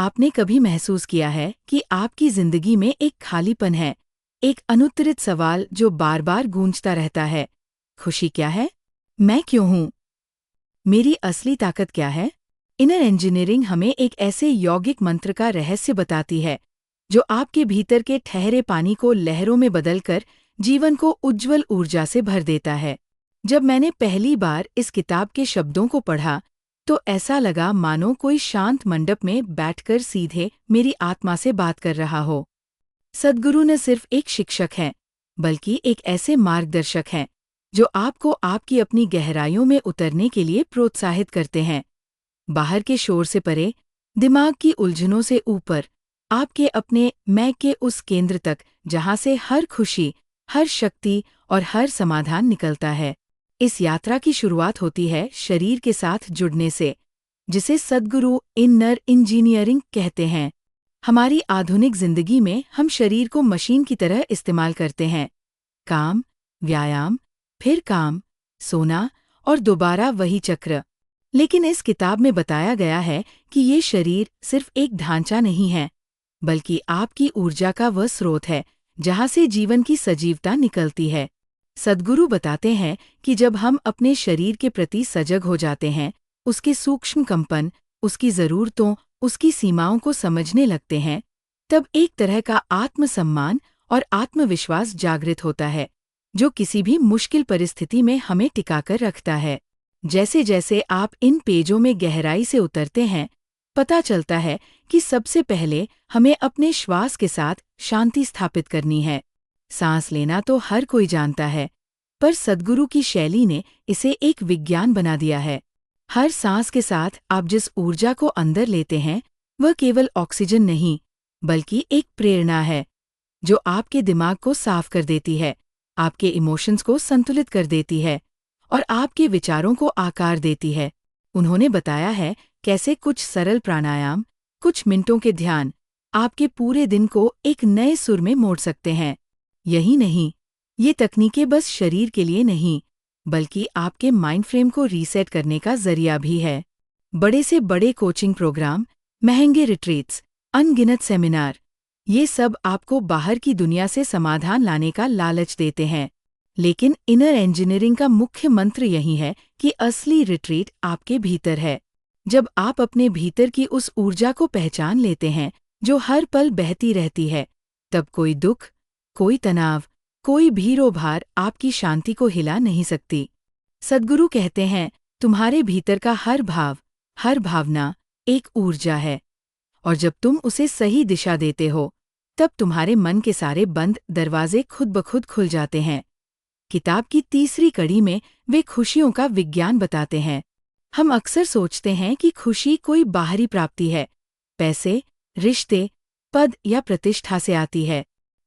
आपने कभी महसूस किया है कि आपकी जिंदगी में एक खालीपन है, एक अनुत्तरित सवाल जो बार बार गूंजता रहता है? खुशी क्या है? मैं क्यों हूँ? मेरी असली ताकत क्या है? इनर इंजीनियरिंग हमें एक ऐसे यौगिक मंत्र का रहस्य बताती है जो आपके भीतर के ठहरे पानी को लहरों में बदलकर जीवन को उज्ज्वल ऊर्जा से भर देता है। जब मैंने पहली बार इस किताब के शब्दों को पढ़ा तो ऐसा लगा मानो कोई शांत मंडप में बैठकर सीधे मेरी आत्मा से बात कर रहा हो। सद्गुरु न सिर्फ एक शिक्षक हैं, बल्कि एक ऐसे मार्गदर्शक हैं जो आपको आपकी अपनी गहराइयों में उतरने के लिए प्रोत्साहित करते हैं। बाहर के शोर से परे, दिमाग की उलझनों से ऊपर, आपके अपने मैं के उस केंद्र तक जहां से हर खुशी, हर शक्ति और हर समाधान निकलता है। इस यात्रा की शुरुआत होती है शरीर के साथ जुड़ने से, जिसे सद्गुरु इनर इंजीनियरिंग कहते हैं। हमारी आधुनिक जिंदगी में हम शरीर को मशीन की तरह इस्तेमाल करते हैं। काम, व्यायाम, फिर काम, सोना और दोबारा वही चक्र। लेकिन इस किताब में बताया गया है कि ये शरीर सिर्फ एक ढांचा नहीं है, बल्कि आपकी ऊर्जा का वह स्रोत है जहां से जीवन की सजीवता निकलती है। सद्गुरु बताते हैं कि जब हम अपने शरीर के प्रति सजग हो जाते हैं, उसके सूक्ष्म कंपन, उसकी ज़रूरतों, उसकी सीमाओं को समझने लगते हैं, तब एक तरह का आत्मसम्मान और आत्मविश्वास जागृत होता है, जो किसी भी मुश्किल परिस्थिति में हमें टिकाकर रखता है। जैसे जैसे आप इन पेजों में गहराई से उतरते हैं, पता चलता है कि सबसे पहले हमें अपने श्वास के साथ शांति स्थापित करनी है। सांस लेना तो हर कोई जानता है, पर सद्गुरु की शैली ने इसे एक विज्ञान बना दिया है। हर सांस के साथ आप जिस ऊर्जा को अंदर लेते हैं, वह केवल ऑक्सीजन नहीं, बल्कि एक प्रेरणा है जो आपके दिमाग को साफ कर देती है, आपके इमोशंस को संतुलित कर देती है और आपके विचारों को आकार देती है। उन्होंने बताया है कैसे कुछ सरल प्राणायाम, कुछ मिनटों के ध्यान आपके पूरे दिन को एक नए सुर में मोड़ सकते हैं। यही नहीं, ये तकनीकें बस शरीर के लिए नहीं, बल्कि आपके माइंड फ्रेम को रीसेट करने का जरिया भी है। बड़े से बड़े कोचिंग प्रोग्राम, महंगे रिट्रीट्स, अनगिनत सेमिनार, ये सब आपको बाहर की दुनिया से समाधान लाने का लालच देते हैं। लेकिन इनर इंजीनियरिंग का मुख्य मंत्र यही है कि असली रिट्रीट आपके भीतर है। जब आप अपने भीतर की उस ऊर्जा को पहचान लेते हैं जो हर पल बहती रहती है, तब कोई दुख, कोई तनाव, कोई भीरोभार आपकी शांति को हिला नहीं सकती। सद्गुरु कहते हैं, तुम्हारे भीतर का हर भाव, हर भावना एक ऊर्जा है, और जब तुम उसे सही दिशा देते हो, तब तुम्हारे मन के सारे बंद दरवाजे खुद ब खुद खुल जाते हैं। किताब की तीसरी कड़ी में वे खुशियों का विज्ञान बताते हैं। हम अक्सर सोचते हैं कि खुशी कोई बाहरी प्राप्ति है, पैसे, रिश्ते, पद या प्रतिष्ठा से आती है।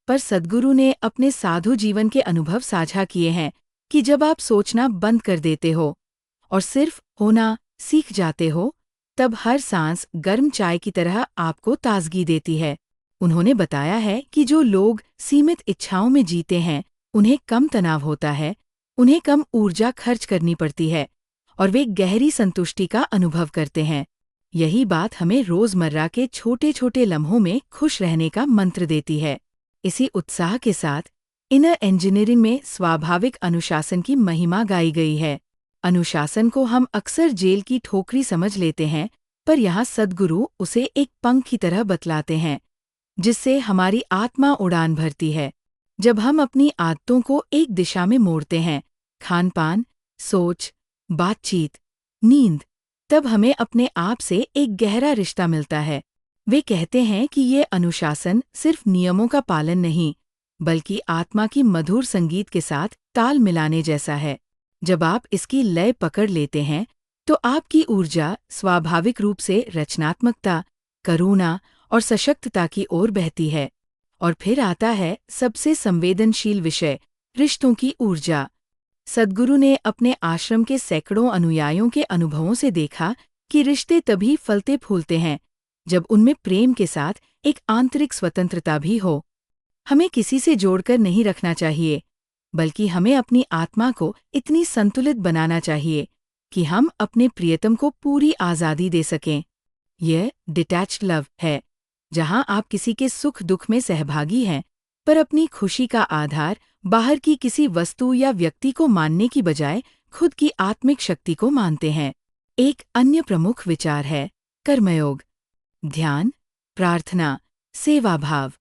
पर सद्गुरु ने अपने साधु जीवन के अनुभव साझा किए हैं कि जब आप सोचना बंद कर देते हो और सिर्फ होना सीख जाते हो, तब हर सांस गर्म चाय की तरह आपको ताजगी देती है। उन्होंने बताया है कि जो लोग सीमित इच्छाओं में जीते हैं, उन्हें कम तनाव होता है, उन्हें कम ऊर्जा खर्च करनी पड़ती है और वे गहरी संतुष्टि का अनुभव करते हैं। यही बात हमें रोजमर्रा के छोटे छोटे लम्हों में खुश रहने का मंत्र देती है। इसी उत्साह के साथ इनर इंजीनियरिंग में स्वाभाविक अनुशासन की महिमा गाई गई है। अनुशासन को हम अक्सर जेल की ठोकरी समझ लेते हैं, पर यहाँ सद्गुरु उसे एक पंख की तरह बतलाते हैं, जिससे हमारी आत्मा उड़ान भरती है। जब हम अपनी आदतों को एक दिशा में मोड़ते हैं, खान-पान, सोच, बातचीत, नींद, तब हमें अपने आप से एक गहरा रिश्ता मिलता है। वे कहते हैं कि ये अनुशासन सिर्फ नियमों का पालन नहीं, बल्कि आत्मा की मधुर संगीत के साथ ताल मिलाने जैसा है। जब आप इसकी लय पकड़ लेते हैं, तो आपकी ऊर्जा स्वाभाविक रूप से रचनात्मकता, करुणा और सशक्तता की ओर बहती है। और फिर आता है सबसे संवेदनशील विषय, रिश्तों की ऊर्जा। सद्गुरु ने अपने आश्रम के सैकड़ों अनुयायियों के अनुभवों से देखा कि रिश्ते तभी फलते फूलते हैं जब उनमें प्रेम के साथ एक आंतरिक स्वतंत्रता भी हो। हमें किसी से जोड़कर नहीं रखना चाहिए, बल्कि हमें अपनी आत्मा को इतनी संतुलित बनाना चाहिए कि हम अपने प्रियतम को पूरी आज़ादी दे सकें। यह डिटैच्ड लव है, जहां आप किसी के सुख दुख में सहभागी हैं, पर अपनी खुशी का आधार बाहर की किसी वस्तु या व्यक्ति को मानने की बजाय खुद की आत्मिक शक्ति को मानते हैं। एक अन्य प्रमुख विचार है कर्मयोग। ध्यान, प्रार्थना, सेवा भाव,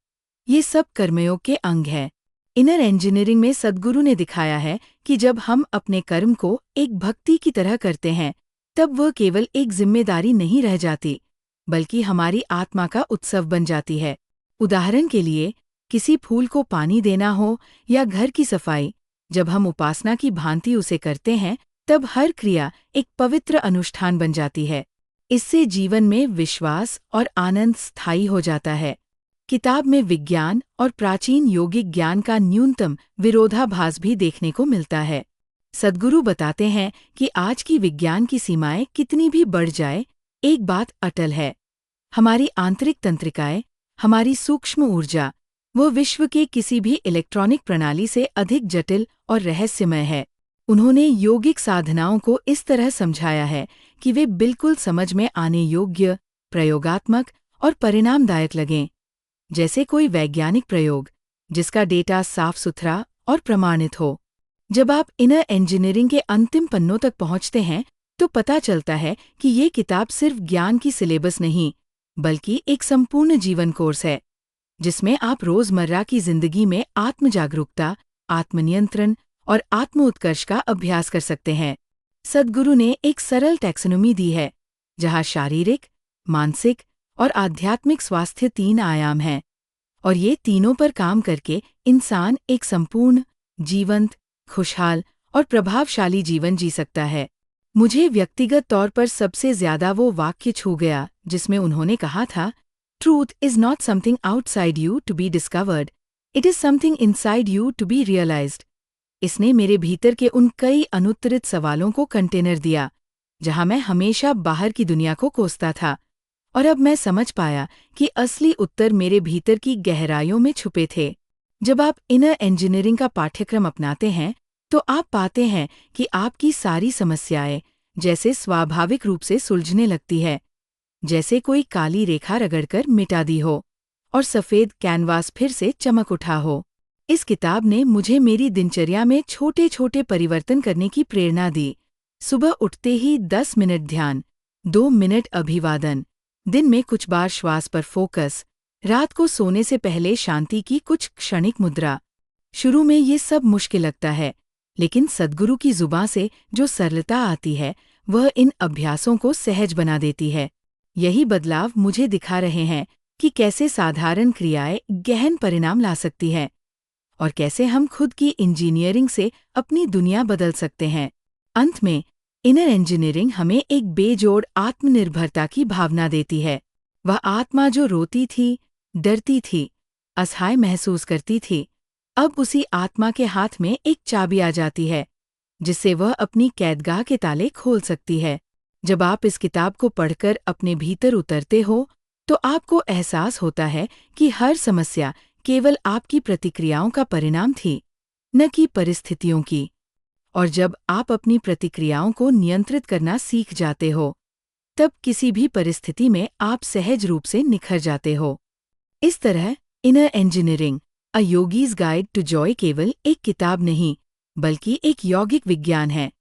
ये सब कर्मयोग के अंग है। इनर इंजीनियरिंग में सद्गुरु ने दिखाया है कि जब हम अपने कर्म को एक भक्ति की तरह करते हैं, तब वह केवल एक जिम्मेदारी नहीं रह जाती, बल्कि हमारी आत्मा का उत्सव बन जाती है। उदाहरण के लिए, किसी फूल को पानी देना हो या घर की सफाई, जब हम उपासना की भांति उसे करते हैं, तब हर क्रिया एक पवित्र अनुष्ठान बन जाती है। इससे जीवन में विश्वास और आनंद स्थायी हो जाता है। किताब में विज्ञान और प्राचीन योगिक ज्ञान का न्यूनतम विरोधाभास भी देखने को मिलता है। सद्गुरु बताते हैं कि आज की विज्ञान की सीमाएं कितनी भी बढ़ जाए, एक बात अटल है। हमारी आंतरिक तंत्रिकाएं, हमारी सूक्ष्म ऊर्जा, वो विश्व के किसी भी इलेक्ट्रॉनिक प्रणाली से अधिक जटिल और रहस्यमय है। उन्होंने योगिक साधनाओं को इस तरह समझाया है कि वे बिल्कुल समझ में आने योग्य, प्रयोगात्मक और परिणामदायक लगें, जैसे कोई वैज्ञानिक प्रयोग जिसका डेटा साफ सुथरा और प्रमाणित हो। जब आप इनर इंजीनियरिंग के अंतिम पन्नों तक पहुंचते हैं, तो पता चलता है कि ये किताब सिर्फ ज्ञान की सिलेबस नहीं, बल्कि एक संपूर्ण जीवन कोर्स है, जिसमें आप रोजमर्रा की जिंदगी में आत्म जागरूकता, आत्मनियंत्रण और आत्म उत्कर्ष का अभ्यास कर सकते हैं। सद्गुरु ने एक सरल टैक्सोनॉमी दी है, जहां शारीरिक, मानसिक और आध्यात्मिक स्वास्थ्य 3 आयाम हैं, और ये तीनों पर काम करके इंसान एक संपूर्ण, जीवंत, खुशहाल और प्रभावशाली जीवन जी सकता है। मुझे व्यक्तिगत तौर पर सबसे ज्यादा वो वाक्य छू गया जिसमें उन्होंने कहा था, truth is not something outside you to be discovered, it is something inside you to be realised. इसने मेरे भीतर के उन कई अनुत्तरित सवालों को कंटेनर दिया, जहां मैं हमेशा बाहर की दुनिया को कोसता था, और अब मैं समझ पाया कि असली उत्तर मेरे भीतर की गहराइयों में छुपे थे। जब आप इनर इंजीनियरिंग का पाठ्यक्रम अपनाते हैं, तो आप पाते हैं कि आपकी सारी समस्याएं जैसे स्वाभाविक रूप से सुलझने लगती है, जैसे कोई काली रेखा रगड़कर मिटा दी हो और सफेद कैनवास फिर से चमक उठा हो। इस किताब ने मुझे मेरी दिनचर्या में छोटे छोटे परिवर्तन करने की प्रेरणा दी। सुबह उठते ही 10 मिनट ध्यान, 2 मिनट अभिवादन, दिन में कुछ बार श्वास पर फोकस, रात को सोने से पहले शांति की कुछ क्षणिक मुद्रा। शुरू में ये सब मुश्किल लगता है, लेकिन सद्गुरु की जुबां से जो सरलता आती है, वह इन अभ्यासों को सहज बना देती है। यही बदलाव मुझे दिखा रहे हैं कि कैसे साधारण क्रियाएं गहन परिणाम ला सकती हैं, और कैसे हम खुद की इंजीनियरिंग से अपनी दुनिया बदल सकते हैं। अंत में, इनर इंजीनियरिंग हमें एक बेजोड़ आत्मनिर्भरता की भावना देती है। वह आत्मा जो रोती थी, डरती थी, असहाय महसूस करती थी, अब उसी आत्मा के हाथ में एक चाबी आ जाती है, जिससे वह अपनी कैदगाह के ताले खोल सकती है। जब आप इस किताब को पढ़कर अपने भीतर उतरते हो, तो आपको एहसास होता है कि हर समस्या केवल आपकी प्रतिक्रियाओं का परिणाम थी, न कि परिस्थितियों की। और जब आप अपनी प्रतिक्रियाओं को नियंत्रित करना सीख जाते हो, तब किसी भी परिस्थिति में आप सहज रूप से निखर जाते हो। इस तरह inner engineering, a yogi's guide to joy केवल एक किताब नहीं, बल्कि एक यौगिक विज्ञान है,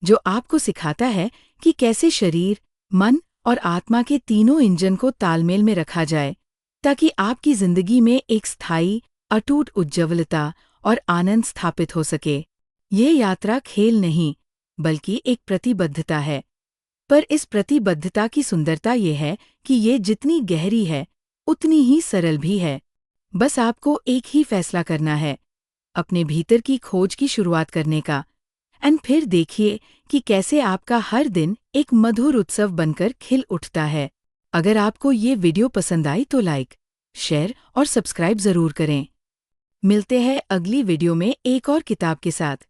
जो आपको सिखाता है कि कैसे शरीर, मन और आत्मा के तीनों इंजन को तालमेल में रखा जाए, ताकि आपकी जिंदगी में एक स्थायी, अटूट उज्ज्वलता और आनंद स्थापित हो सके। ये यात्रा खेल नहीं, बल्कि एक प्रतिबद्धता है। पर इस प्रतिबद्धता की सुंदरता ये है कि ये जितनी गहरी है, उतनी ही सरल भी है। बस आपको एक ही फैसला करना है, अपने भीतर की खोज की शुरुआत करने का, एंड फिर देखिए कि कैसे आपका हर दिन एक मधुर उत्सव बनकर खिल उठता है। अगर आपको ये वीडियो पसंद आई तो लाइक, शेयर और सब्सक्राइब जरूर करें। मिलते हैं अगली वीडियो में एक और किताब के साथ।